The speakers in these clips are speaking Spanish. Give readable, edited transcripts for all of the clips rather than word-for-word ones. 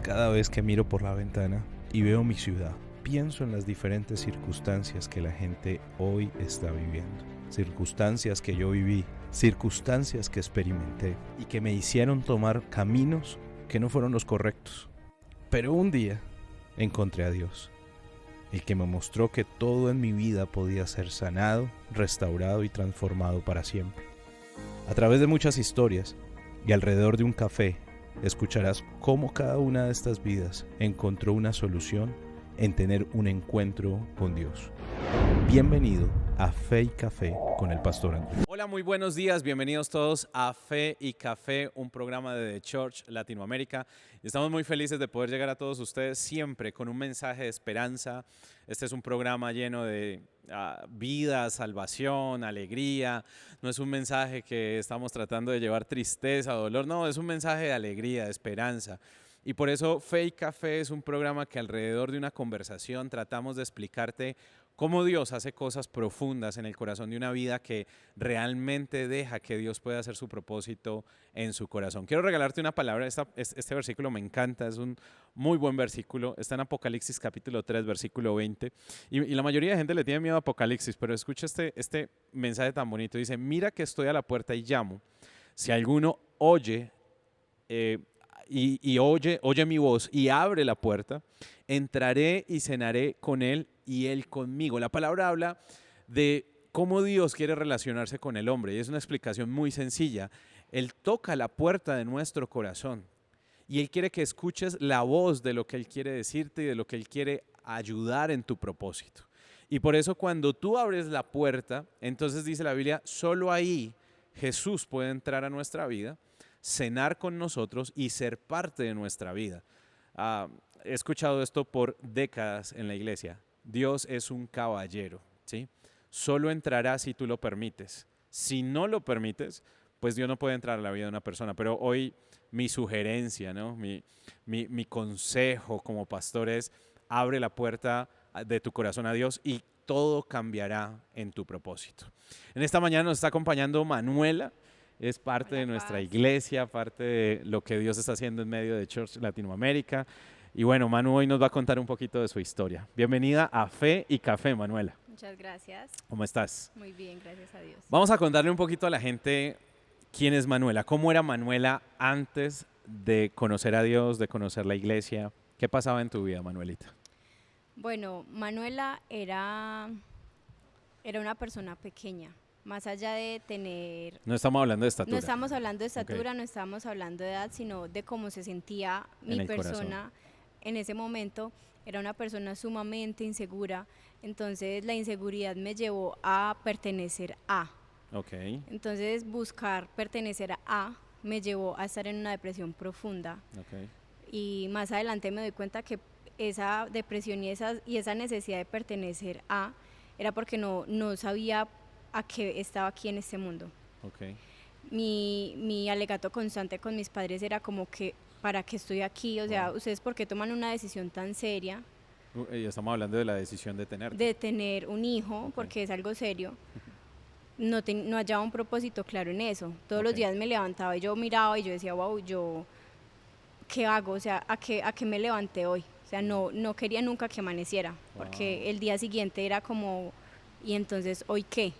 Cada vez que miro por la ventana y veo mi ciudad, pienso en las diferentes circunstancias que la gente hoy está viviendo. Circunstancias que yo viví, circunstancias que experimenté y que me hicieron tomar caminos que no fueron los correctos. Pero un día encontré a Dios, el que me mostró que todo en mi vida podía ser sanado, restaurado y transformado para siempre. A través de muchas historias y alrededor de un café, escucharás cómo cada una de estas vidas encontró una solución en tener un encuentro con Dios. Bienvenido a Fe y Café con el Pastor Andrés. Hola, muy buenos días, bienvenidos todos a Fe y Café, un programa de The Church Latinoamérica. Estamos muy felices de poder llegar a todos ustedes siempre con un mensaje de esperanza. Este es un programa lleno de vida, salvación, alegría. No es un mensaje que estamos tratando de llevar tristeza, dolor, no, es un mensaje de alegría, de esperanza. Y por eso Fe y Café es un programa que alrededor de una conversación tratamos de explicarte cómo Dios hace cosas profundas en el corazón de una vida que realmente deja que Dios pueda hacer su propósito en su corazón. Quiero regalarte una palabra, este versículo me encanta, es un muy buen versículo, está en Apocalipsis capítulo 3, versículo 20, y la mayoría de gente le tiene miedo a Apocalipsis, pero escucha este mensaje tan bonito, dice: mira que estoy a la puerta y llamo, si alguno oye oye mi voz y abre la puerta, entraré y cenaré con él y él conmigo. La palabra habla de cómo Dios quiere relacionarse con el hombre y es una explicación muy sencilla. Él toca la puerta de nuestro corazón y Él quiere que escuches la voz de lo que Él quiere decirte y de lo que Él quiere ayudar en tu propósito. Y por eso cuando tú abres la puerta, entonces dice la Biblia, solo ahí Jesús puede entrar a nuestra vida, cenar con nosotros y ser parte de nuestra vida. He escuchado esto por décadas en la iglesia. Dios es un caballero, ¿sí? Solo entrará si tú lo permites. Si no lo permites, pues Dios no puede entrar a la vida de una persona. Pero hoy mi sugerencia, ¿no? mi consejo como pastor es: abre la puerta de tu corazón a Dios y todo cambiará en tu propósito. En esta mañana nos está acompañando Manuela. Es parte de nuestra iglesia, parte de lo que Dios está haciendo en medio de Church Latinoamérica. Y bueno, Manu hoy nos va a contar un poquito de su historia. Bienvenida a Fe y Café, Manuela. Muchas gracias. ¿Cómo estás? Muy bien, gracias a Dios. Vamos a contarle un poquito a la gente quién es Manuela, cómo era Manuela antes de conocer a Dios, de conocer la iglesia. ¿Qué pasaba en tu vida, Manuelita? Bueno, Manuela era una persona pequeña. Más allá de tener... No estamos hablando de estatura. No estamos hablando de estatura, Okay. no estamos hablando de edad, sino de cómo se sentía mi persona en ese momento. Era una persona sumamente insegura, entonces la inseguridad me llevó a pertenecer a. Okay. Entonces buscar pertenecer a me llevó a estar en una depresión profunda. Okay. Y más adelante me doy cuenta que esa depresión y esa necesidad de pertenecer a era porque no sabía a qué estaba aquí en este mundo. Okay. Mi alegato constante con mis padres era como que ¿para qué estoy aquí? O sea, ¿ustedes por qué toman una decisión tan seria? Ya estamos hablando de la decisión de tener. De tener un hijo, okay, porque es algo serio. No hallaba un propósito claro en eso. Todos los días me levantaba y yo miraba y yo decía, wow, ¿qué hago? O sea, ¿a qué me levanté hoy? O sea, no quería nunca que amaneciera, porque el día siguiente era como, ¿y entonces hoy qué?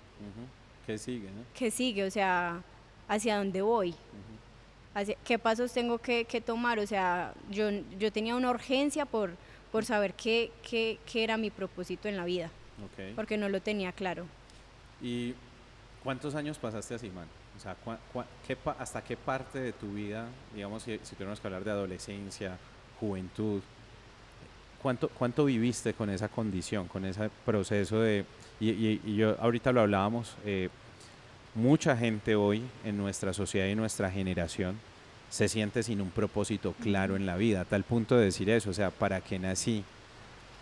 ¿Qué sigue, no? ¿Qué sigue? O sea, ¿hacia dónde voy? ¿Qué pasos tengo que tomar? O sea, yo tenía una urgencia por saber qué era mi propósito en la vida, okay, porque no lo tenía claro. ¿Y cuántos años pasaste así, man? O sea, ¿hasta qué parte de tu vida, digamos, si tuviéramos que hablar de adolescencia, juventud, cuánto viviste con esa condición, con ese proceso de... Y yo ahorita lo hablábamos, mucha gente hoy en nuestra sociedad y nuestra generación se siente sin un propósito claro en la vida, a tal punto de decir eso, o sea, ¿para qué nací?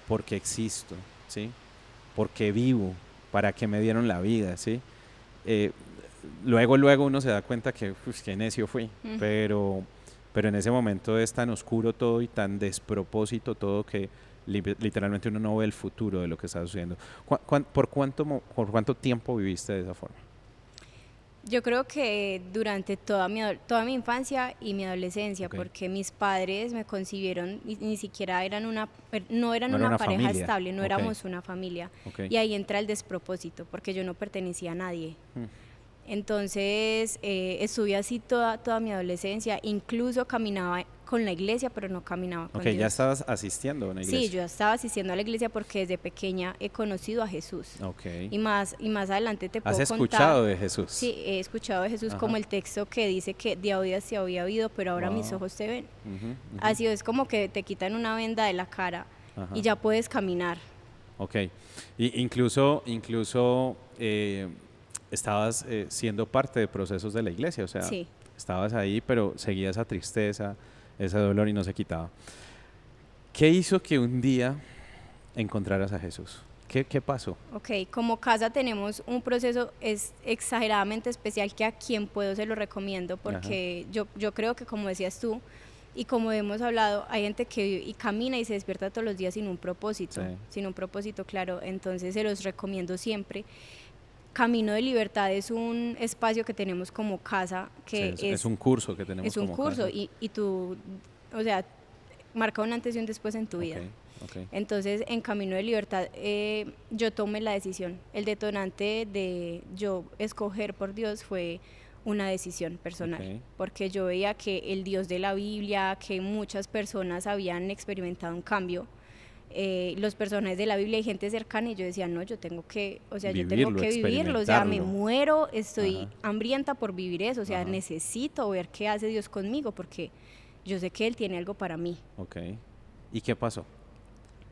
¿Por qué existo? ¿Sí? ¿Por qué vivo? ¿Para qué me dieron la vida? ¿Sí? Luego uno se da cuenta que qué necio fui, pero en ese momento es tan oscuro todo y tan despropósito todo que literalmente uno no ve el futuro de lo que está sucediendo. ¿Por cuánto tiempo viviste de esa forma? Yo creo que durante toda mi infancia y mi adolescencia, Ok. porque mis padres me concibieron y ni siquiera no eran No era una una pareja familia. estable, no Ok. éramos una familia. Ok. Y ahí entra el despropósito, porque yo no pertenecía a nadie. Mm. Entonces estuve así toda mi adolescencia, incluso caminaba con la iglesia, pero no caminaba con Ok, Dios. ya estabas asistiendo a una iglesia. Sí, yo estaba asistiendo a la iglesia porque desde pequeña he conocido a Jesús. Ok. Y más adelante te puedo ¿Has contar. escuchado de Jesús? Sí, he escuchado de Jesús Ajá. como el texto que dice que de a oídas te había oído, pero ahora mis Wow. ojos te ven. Ujú, ujú. Así es como que te quitan una venda de la cara Ajá. y ya puedes caminar. Ok. Y incluso estabas siendo parte de procesos de la iglesia, o sea, Sí. estabas ahí, pero seguía esa tristeza, ese dolor y no se quitaba. ¿Qué hizo que un día encontraras a Jesús? ¿Qué pasó? Ok, como casa tenemos un proceso exageradamente especial que a quien puedo se lo recomiendo porque yo creo que como decías tú y como hemos hablado, hay gente que vive y camina y se despierta todos los días sin un propósito, Sí. sin un propósito claro, entonces se los recomiendo siempre. Camino de Libertad es un espacio que tenemos como casa que Sí, es un curso que tenemos es un como curso casa. y tú, o sea, marca un antes y un después en tu vida. Ok, ok. Entonces, en Camino de Libertad, yo tomé la decisión. El detonante de yo escoger por Dios fue una decisión personal, Ok. porque yo veía que el Dios de la Biblia, que muchas personas habían experimentado un cambio, los personajes de la Biblia y gente cercana, y yo decía, no, yo tengo que, o sea, yo tengo Vivirlo, que vivirlo, o sea, me experimentarlo. muero, estoy Ajá. hambrienta por vivir eso, o sea, Ajá. necesito ver qué hace Dios conmigo, porque yo sé que Él tiene algo para mí. Ok. ¿Y qué pasó?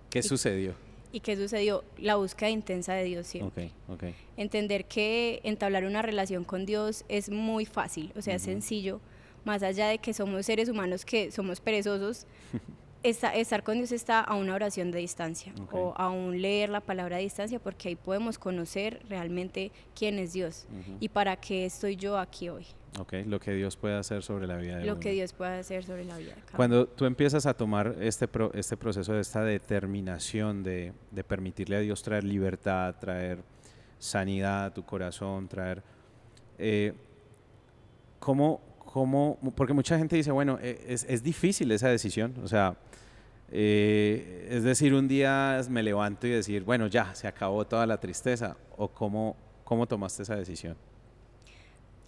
¿Qué sucedió? ¿Y qué sucedió? La búsqueda intensa de Dios siempre. Ok, ok. Entender que entablar una relación con Dios es muy fácil, o sea, es sencillo, más allá de que somos seres humanos que somos perezosos, estar con Dios está a una oración de distancia Ok. o a un leer la palabra a distancia, porque ahí podemos conocer realmente quién es Dios y para qué estoy yo aquí hoy, Ok, lo que Dios puede hacer sobre la vida de lo uno. que Dios puede hacer sobre la vida de cada uno. Cuando tú empiezas a tomar este proceso, esta determinación de permitirle a Dios traer libertad, traer sanidad a tu corazón, traer... porque mucha gente dice, bueno, es difícil esa decisión, o sea, es decir, un día me levanto y decir, bueno, ya, se acabó toda la tristeza, o cómo tomaste esa decisión.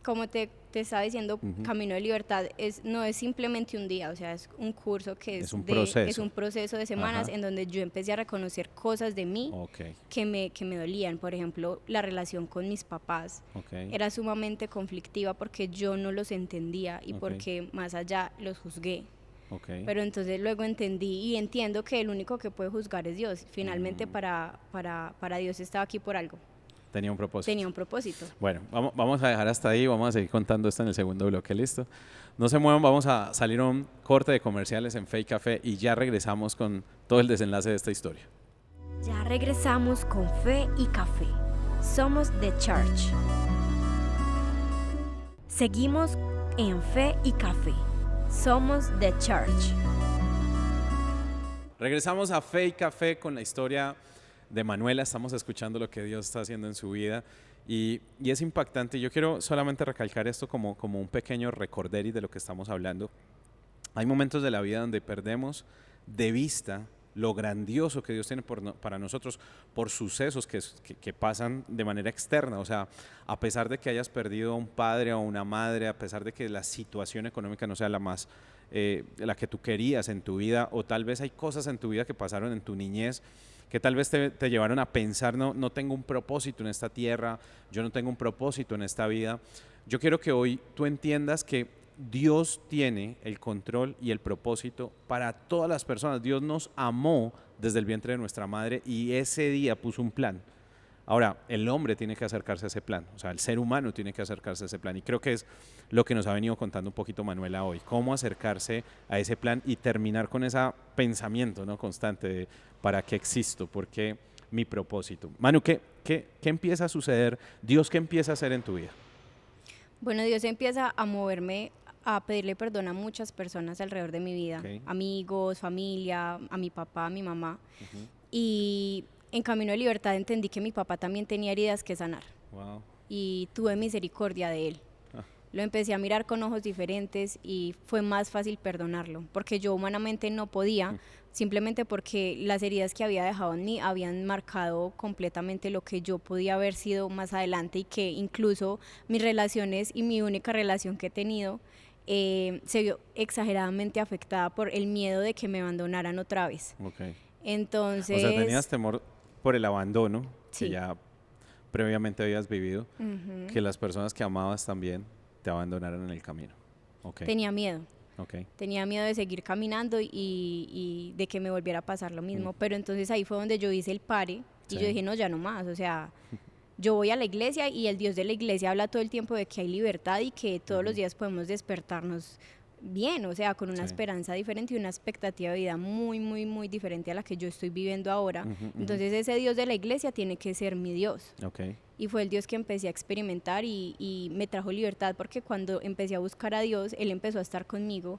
Como te estaba diciendo, Camino de Libertad no es simplemente un día, o sea, es un curso que Es un proceso. es un proceso de semanas Ajá. en donde yo empecé a reconocer cosas de mí Ok, que me dolían. Por ejemplo, la relación con mis papás ok. era sumamente conflictiva porque yo no los entendía y Ok. porque más allá los juzgué. Ok. Pero entonces luego entendí y entiendo que el único que puede juzgar es Dios. Finalmente para Dios estaba aquí por algo. Tenía un propósito. Tenía un propósito. Bueno, vamos a dejar hasta ahí, vamos a seguir contando esto en el segundo bloque, ¿listo? No se muevan, vamos a salir a un corte de comerciales en Fake Café y ya regresamos con todo el desenlace de esta historia. Ya regresamos con Fe y Café. Somos The Church. Seguimos en Fe y Café. Somos The Church. Regresamos a Fe y Café con la historia de Manuela. Estamos escuchando lo que Dios está haciendo en su vida y es impactante. Yo quiero solamente recalcar esto como un pequeño recorderis de lo que estamos hablando. Hay momentos de la vida donde perdemos de vista lo grandioso que Dios tiene para nosotros por sucesos que pasan de manera externa. O sea, a pesar de que hayas perdido a un padre o una madre, a pesar de que la situación económica no sea la que tú querías en tu vida, o tal vez hay cosas en tu vida que pasaron en tu niñez que tal vez te llevaron a pensar, no tengo un propósito en esta tierra, yo no tengo un propósito en esta vida. Yo quiero que hoy tú entiendas que Dios tiene el control y el propósito para todas las personas. Dios nos amó desde el vientre de nuestra madre y ese día puso un plan. Ahora, el hombre tiene que acercarse a ese plan, o sea, el ser humano tiene que acercarse a ese plan y creo que es lo que nos ha venido contando un poquito Manuela hoy, cómo acercarse a ese plan y terminar con ese pensamiento, ¿no?, constante de ¿para qué existo? ¿Por qué mi propósito? Manu, ¿qué empieza a suceder? Dios, ¿qué empieza a hacer en tu vida? Bueno, Dios empieza a moverme, a pedirle perdón a muchas personas alrededor de mi vida, Okay. amigos, familia, a mi papá, a mi mamá. Y en Camino de Libertad entendí que mi papá también tenía heridas que sanar. Wow. y tuve misericordia de él. Lo empecé a mirar con ojos diferentes y fue más fácil perdonarlo, porque yo humanamente no podía, simplemente porque las heridas que había dejado en mí habían marcado completamente lo que yo podía haber sido más adelante, y que incluso mis relaciones y mi única relación que he tenido se vio exageradamente afectada por el miedo de que me abandonaran otra vez. Okay. Entonces... O sea, tenías temor por el abandono Sí. que ya previamente habías vivido, Ujú. que las personas que amabas también te abandonaran en el camino. Okay. Tenía miedo. Okay. Tenía miedo de seguir caminando y de que me volviera a pasar lo mismo. Pero entonces ahí fue donde yo hice el pare Sí. y yo dije, no, ya no más. O sea, yo voy a la iglesia y el Dios de la iglesia habla todo el tiempo de que hay libertad y que todos los días podemos despertarnos bien, o sea, con una Sí. esperanza diferente y una expectativa de vida muy, muy, muy diferente a la que yo estoy viviendo ahora. Entonces ese Dios de la iglesia tiene que ser mi Dios. Okay. Y fue el Dios que empecé a experimentar y me trajo libertad, porque cuando empecé a buscar a Dios, Él empezó a estar conmigo.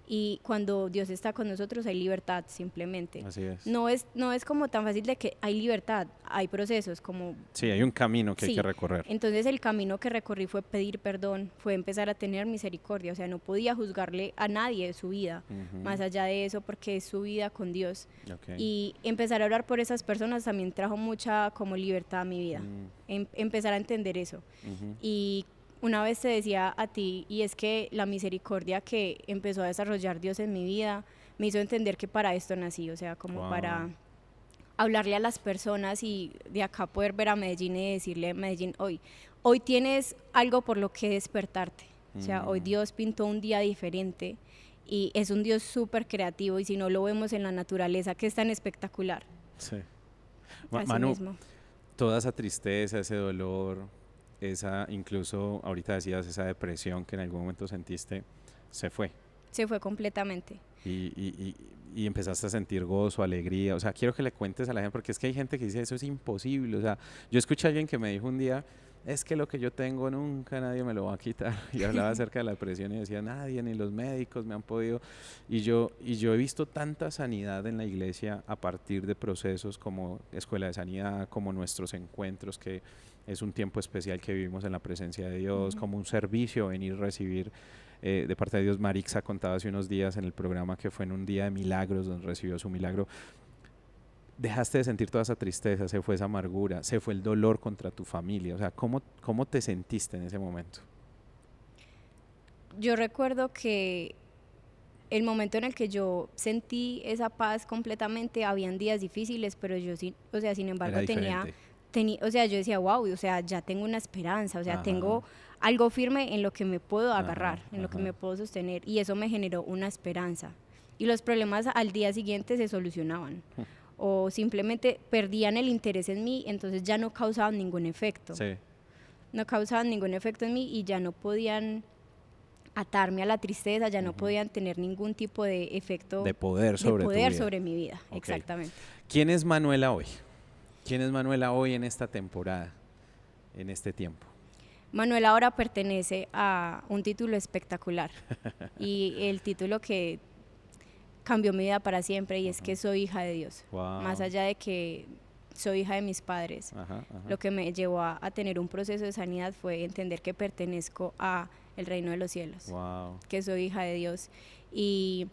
Y cuando Dios está con nosotros hay libertad, simplemente. Así es. No es como tan fácil de que hay libertad, hay procesos como... Sí, hay un camino que hay Sí. que recorrer. Entonces el camino que recorrí fue pedir perdón, fue empezar a tener misericordia, o sea, no podía juzgarle a nadie su vida, más allá de eso, porque es su vida con Dios. Okay. Y empezar a orar por esas personas también trajo mucha como libertad a mi vida, empezar a entender eso. Y una vez te decía a ti, y es que la misericordia que empezó a desarrollar Dios en mi vida me hizo entender que para esto nací, o sea, como Wow. para hablarle a las personas y de acá poder ver a Medellín y decirle a Medellín, hoy tienes algo por lo que despertarte. O sea, hoy Dios pintó un día diferente y es un Dios súper creativo, y si no lo vemos en la naturaleza, que es tan espectacular. Sí. Así Manu, mismo. toda esa tristeza, ese dolor, esa, incluso ahorita decías, esa depresión que en algún momento sentiste, se fue. Se fue completamente. Y empezaste a sentir gozo, alegría. O sea, quiero que le cuentes a la gente, porque es que hay gente que dice, eso es imposible. O sea, yo escuché a alguien que me dijo un día, es que lo que yo tengo nunca nadie me lo va a quitar. Y hablaba acerca de la depresión y decía, nadie, ni los médicos me han podido. Y yo he visto tanta sanidad en la iglesia a partir de procesos como Escuela de Sanidad, como nuestros encuentros, que es un tiempo especial que vivimos en la presencia de Dios, como un servicio, venir a recibir de parte de Dios. Marixa contaba hace unos días en el programa que fue en un día de milagros, donde recibió su milagro. Dejaste de sentir toda esa tristeza, se fue esa amargura, se fue el dolor contra tu familia. O sea, ¿cómo te sentiste en ese momento? Yo recuerdo que el momento en el que yo sentí esa paz completamente, habían días difíciles, pero yo sí, o sea, sin embargo Era diferente. o sea, yo decía, wow, o sea, ya tengo una esperanza, o sea, Ajá. tengo algo firme en lo que me puedo agarrar, Ajá, en lo que ajá. me puedo sostener, y eso me generó una esperanza. Y los problemas al día siguiente se solucionaban, o simplemente perdían el interés en mí, entonces ya no causaban ningún efecto. Sí. No causaban ningún efecto en mí y ya no podían atarme a la tristeza, ya no podían tener ningún tipo de efecto De poder sobre tu vida. sobre mi vida. Ok. Exactamente. ¿Quién es Manuela hoy? ¿Quién es Manuela hoy en esta temporada, en este tiempo? Manuel ahora pertenece a un título espectacular y el título que cambió mi vida para siempre, y es que soy hija de Dios. Wow. Más allá de que soy hija de mis padres, Ajá, ajá. lo que me llevó a tener un proceso de sanidad fue entender que pertenezco a el reino de los cielos, Wow. que soy hija de Dios. Y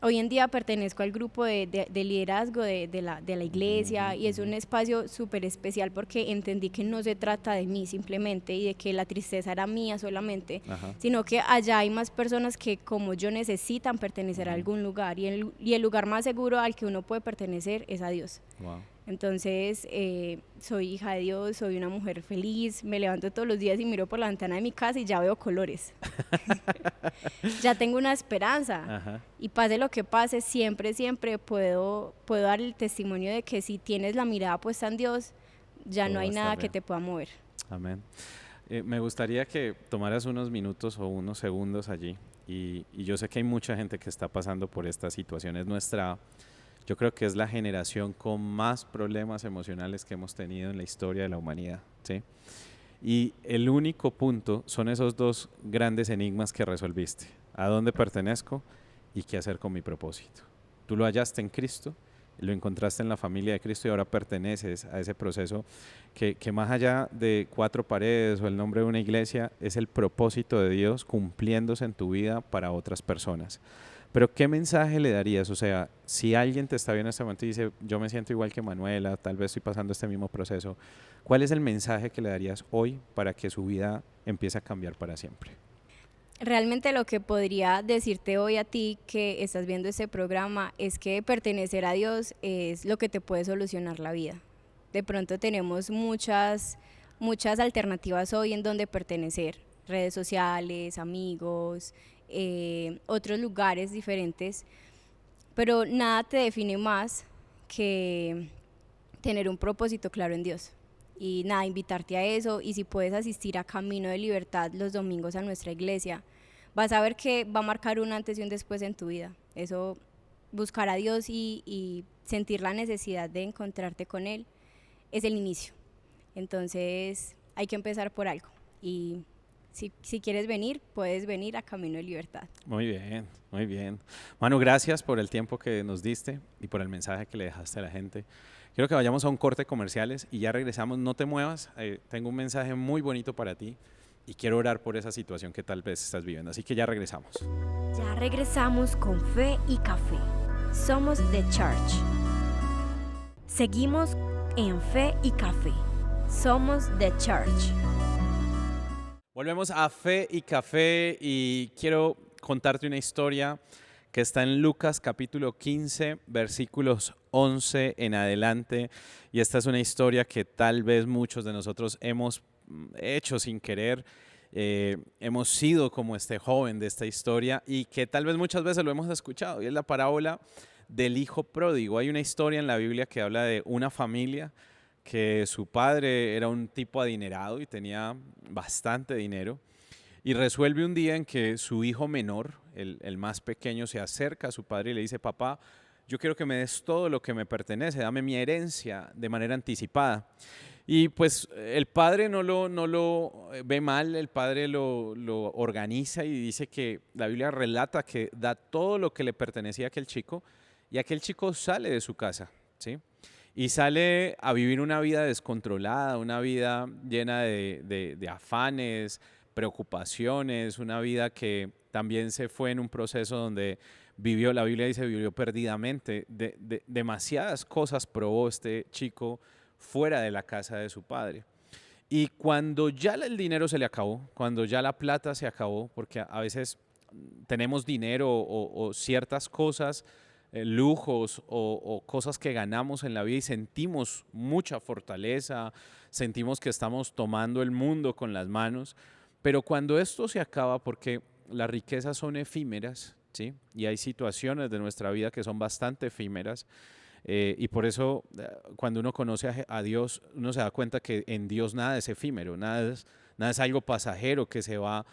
hoy en día pertenezco al grupo de liderazgo de la iglesia, y es un espacio súper especial porque entendí que no se trata de mí simplemente y de que la tristeza era mía solamente, Ajá. sino que allá hay más personas que como yo necesitan pertenecer a algún lugar, y el lugar más seguro al que uno puede pertenecer es a Dios. Wow. Entonces, soy hija de Dios, soy una mujer feliz, me levanto todos los días y miro por la ventana de mi casa y ya veo colores. Ya tengo una esperanza. Ajá. Y pase lo que pase, siempre, siempre puedo dar el testimonio de que si tienes la mirada puesta en Dios, ya Todo no va hay a estar nada bien. que te pueda mover. Amén. Me gustaría que tomaras unos minutos o unos segundos allí, y yo sé que hay mucha gente que está pasando por esta situación. Yo creo que es la generación con más problemas emocionales que hemos tenido en la historia de la humanidad, ¿sí? Y el único punto son esos dos grandes enigmas que resolviste: ¿a dónde pertenezco y qué hacer con mi propósito? Tú lo hallaste en Cristo lo encontraste en la familia de Cristo y ahora perteneces a ese proceso que más allá de 4 paredes o el nombre de una iglesia, es el propósito de Dios cumpliéndose en tu vida para otras personas. Pero ¿qué mensaje le darías? O sea, si alguien te está viendo en este momento y dice, yo me siento igual que Manuela, tal vez estoy pasando este mismo proceso, ¿cuál es el mensaje que le darías hoy para que su vida empiece a cambiar para siempre? Realmente lo que podría decirte hoy a ti que estás viendo este programa es que pertenecer a Dios es lo que te puede solucionar la vida. De pronto tenemos muchas alternativas hoy en donde pertenecer, redes sociales, amigos, otros lugares diferentes, pero nada te define más que tener un propósito claro en Dios. Y nada, invitarte a eso, y si puedes asistir a Camino de Libertad los domingos a nuestra iglesia, vas a ver que va a marcar un antes y un después en tu vida. Eso, buscar a Dios y sentir la necesidad de encontrarte con Él, es el inicio. Entonces hay que empezar por algo, y si quieres venir, puedes venir a Camino de Libertad. Muy bien, muy bien. Manu, gracias por el tiempo que nos diste y por el mensaje que le dejaste a la gente. Quiero que vayamos a un corte de comerciales y ya regresamos. No te muevas, tengo un mensaje muy bonito para ti y quiero orar por esa situación que tal vez estás viviendo. Así que ya regresamos. Ya regresamos con Fe y Café. Somos The Church. Seguimos en Fe y Café. Somos The Church. Volvemos a Fe y Café y quiero contarte una historia que está en Lucas capítulo 15, versículos 11 en adelante. Y esta es una historia que tal vez muchos de nosotros hemos hecho sin querer. Hemos sido como este joven de esta historia y que tal vez muchas veces lo hemos escuchado. Y es la parábola del hijo pródigo. Hay una historia en la Biblia que habla de una familia que su padre era un tipo adinerado y tenía bastante dinero. Y resuelve un día en que su hijo menor, el más pequeño, se acerca a su padre y le dice, papá, yo quiero que me des todo lo que me pertenece, dame mi herencia de manera anticipada. Y pues el padre no lo ve mal, el padre lo organiza y dice que la Biblia relata que da todo lo que le pertenecía a aquel chico y aquel chico sale de su casa, ¿sí? Y sale a vivir una vida descontrolada, una vida llena de afanes, preocupaciones, una vida que también se fue en un proceso donde vivió, la Biblia dice, vivió perdidamente. Demasiadas cosas probó este chico fuera de la casa de su padre. Y cuando ya el dinero se le acabó, cuando ya la plata se acabó, porque a veces tenemos dinero o ciertas cosas, lujos o cosas que ganamos en la vida y sentimos mucha fortaleza, sentimos que estamos tomando el mundo con las manos, pero cuando esto se acaba, porque las riquezas son efímeras, ¿sí? Y hay situaciones de nuestra vida que son bastante efímeras, y por eso cuando uno conoce a Dios, uno se da cuenta que en Dios nada es efímero, nada es algo pasajero que se va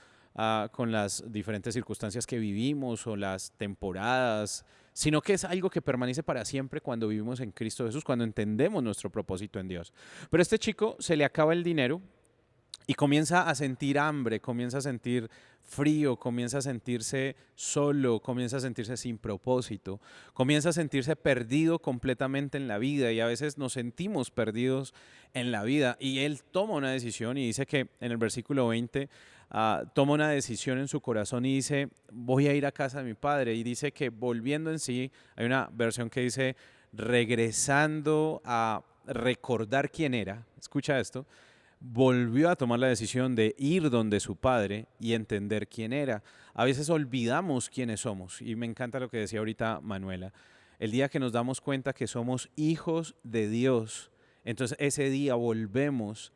con las diferentes circunstancias que vivimos o las temporadas, sino que es algo que permanece para siempre cuando vivimos en Cristo Jesús, cuando entendemos nuestro propósito en Dios. Pero a este chico se le acaba el dinero y comienza a sentir hambre, comienza a sentir frío, comienza a sentirse solo, comienza a sentirse sin propósito, comienza a sentirse perdido completamente en la vida, y a veces nos sentimos perdidos en la vida. Y él toma una decisión y dice que en el versículo 20 toma una decisión en su corazón y dice, voy a ir a casa de mi padre. Y dice que volviendo en sí, hay una versión que dice, regresando a recordar quién era, escucha esto, volvió a tomar la decisión de ir donde su padre y entender quién era. A veces olvidamos quiénes somos, y me encanta lo que decía ahorita Manuela. El día que nos damos cuenta que somos hijos de Dios, entonces ese día volvemos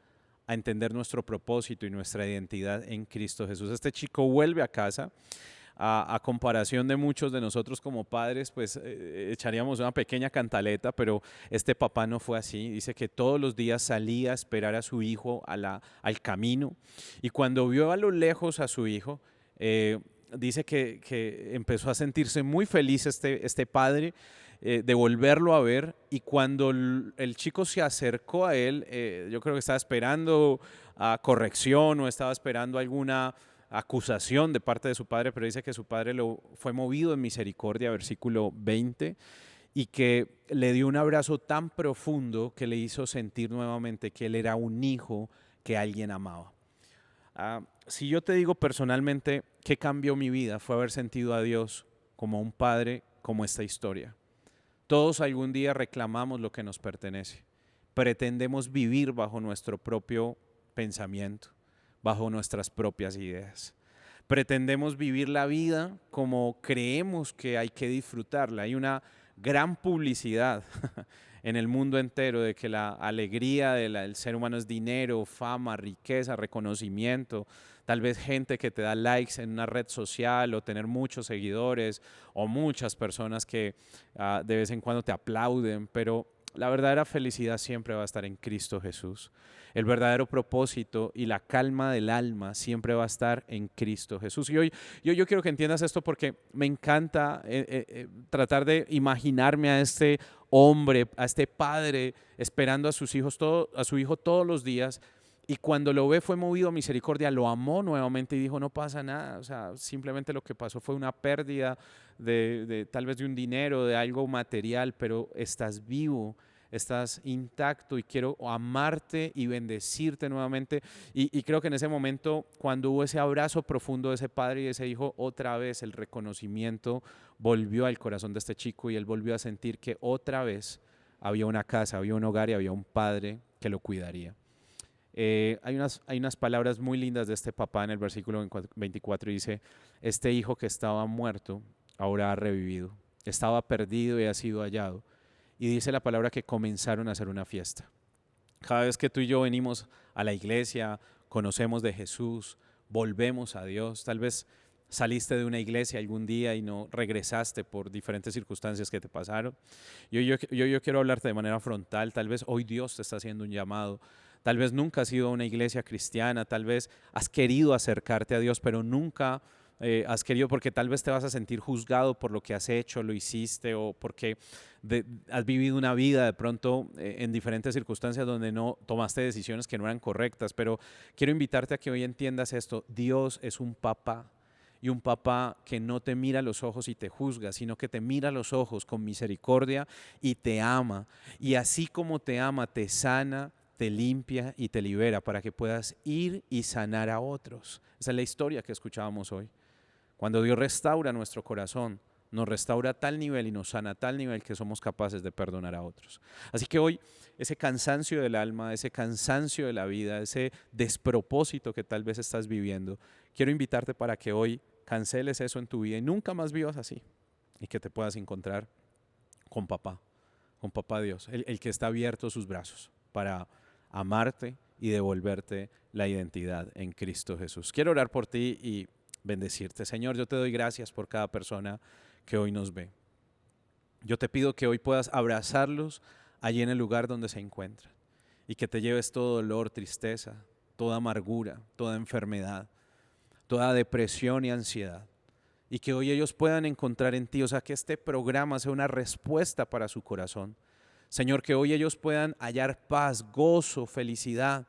a entender nuestro propósito y nuestra identidad en Cristo Jesús. Este chico vuelve a casa. A comparación de muchos de nosotros como padres, pues echaríamos una pequeña cantaleta, pero este papá no fue así. Dice que todos los días salía a esperar a su hijo al camino, y cuando vio a lo lejos a su hijo, dice que empezó a sentirse muy feliz este padre de volverlo a ver, y cuando el chico se acercó a él, yo creo que estaba esperando corrección o estaba esperando alguna acusación de parte de su padre, pero dice que su padre lo fue movido en misericordia, versículo 20, y que le dio un abrazo tan profundo que le hizo sentir nuevamente que él era un hijo que alguien amaba. Si yo te digo personalmente qué cambió mi vida, fue haber sentido a Dios como un padre, como esta historia. Todos algún día reclamamos lo que nos pertenece. Pretendemos vivir bajo nuestro propio pensamiento, bajo nuestras propias ideas. Pretendemos vivir la vida como creemos que hay que disfrutarla. Hay una gran publicidad en el mundo entero de que la alegría del ser humano es dinero, fama, riqueza, reconocimiento, tal vez gente que te da likes en una red social o tener muchos seguidores o muchas personas que de vez en cuando te aplauden, pero la verdadera felicidad siempre va a estar en Cristo Jesús. El verdadero propósito y la calma del alma siempre va a estar en Cristo Jesús. Y hoy yo quiero que entiendas esto porque me encanta tratar de imaginarme a este hombre, a este padre esperando a su hijo todos los días, y cuando lo ve fue movido a misericordia, lo amó nuevamente y dijo no pasa nada, o sea, simplemente lo que pasó fue una pérdida de tal vez de un dinero, de algo material, pero estás vivo, estás intacto y quiero amarte y bendecirte nuevamente. Y creo que en ese momento, cuando hubo ese abrazo profundo de ese padre y de ese hijo, otra vez el reconocimiento volvió al corazón de este chico y él volvió a sentir que otra vez había una casa, había un hogar y había un padre que lo cuidaría. Hay unas palabras muy lindas de este papá en el versículo 24 y dice: este hijo que estaba muerto ahora ha revivido, estaba perdido y ha sido hallado. Y dice la palabra que comenzaron a hacer una fiesta. Cada vez que tú y yo venimos a la iglesia, conocemos de Jesús, volvemos a Dios, tal vez saliste de una iglesia algún día y no regresaste por diferentes circunstancias que te pasaron. Yo quiero hablarte de manera frontal. Tal vez hoy Dios te está haciendo un llamado. Tal vez nunca has ido a una iglesia cristiana, tal vez has querido acercarte a Dios, pero nunca has querido, porque tal vez te vas a sentir juzgado por lo que has hecho, lo hiciste, o porque has vivido una vida de pronto en diferentes circunstancias donde no tomaste decisiones que no eran correctas. Pero quiero invitarte a que hoy entiendas esto: Dios es un papá, y un papá que no te mira a los ojos y te juzga, sino que te mira a los ojos con misericordia y te ama. Y así como te ama, te sana, te limpia y te libera para que puedas ir y sanar a otros. Esa es la historia que escuchábamos hoy. Cuando Dios restaura nuestro corazón, nos restaura a tal nivel y nos sana a tal nivel que somos capaces de perdonar a otros. Así que hoy, ese cansancio del alma, ese cansancio de la vida, ese despropósito que tal vez estás viviendo, quiero invitarte para que hoy canceles eso en tu vida y nunca más vivas así, y que te puedas encontrar con papá Dios, el que está abierto sus brazos para amarte y devolverte la identidad en Cristo Jesús. Quiero orar por ti y bendecirte. Señor, yo te doy gracias por cada persona que hoy nos ve. Yo te pido que hoy puedas abrazarlos allí en el lugar donde se encuentran y que te lleves todo dolor, tristeza, toda amargura, toda enfermedad, toda depresión y ansiedad, y que hoy ellos puedan encontrar en ti, o sea, que este programa sea una respuesta para su corazón. Señor, que hoy ellos puedan hallar paz, gozo, felicidad,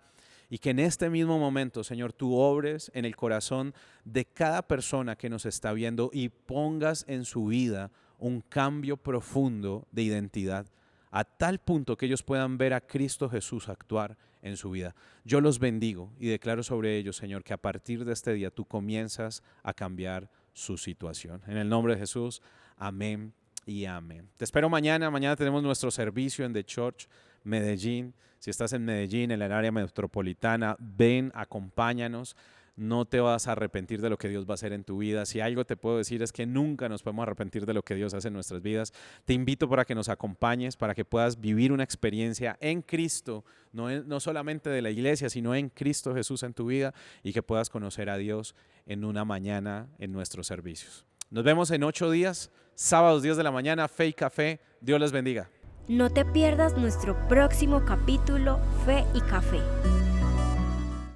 y que en este mismo momento, Señor, tú obres en el corazón de cada persona que nos está viendo y pongas en su vida un cambio profundo de identidad, a tal punto que ellos puedan ver a Cristo Jesús actuar en su vida. Yo los bendigo y declaro sobre ellos, Señor, que a partir de este día tú comienzas a cambiar su situación. En el nombre de Jesús, amén y amén. Te espero mañana. Mañana tenemos nuestro servicio en The Church Medellín. Si estás en Medellín, en el área metropolitana, ven, acompáñanos. No te vas a arrepentir de lo que Dios va a hacer en tu vida. Si algo te puedo decir es que nunca nos podemos arrepentir de lo que Dios hace en nuestras vidas. Te invito para que nos acompañes, para que puedas vivir una experiencia en Cristo, no solamente de la iglesia, sino en Cristo Jesús en tu vida, y que puedas conocer a Dios en una mañana en nuestros servicios. Nos vemos en 8 días, sábados 10 de la mañana, Fe y Café. Dios les bendiga. No te pierdas nuestro próximo capítulo Fe y Café.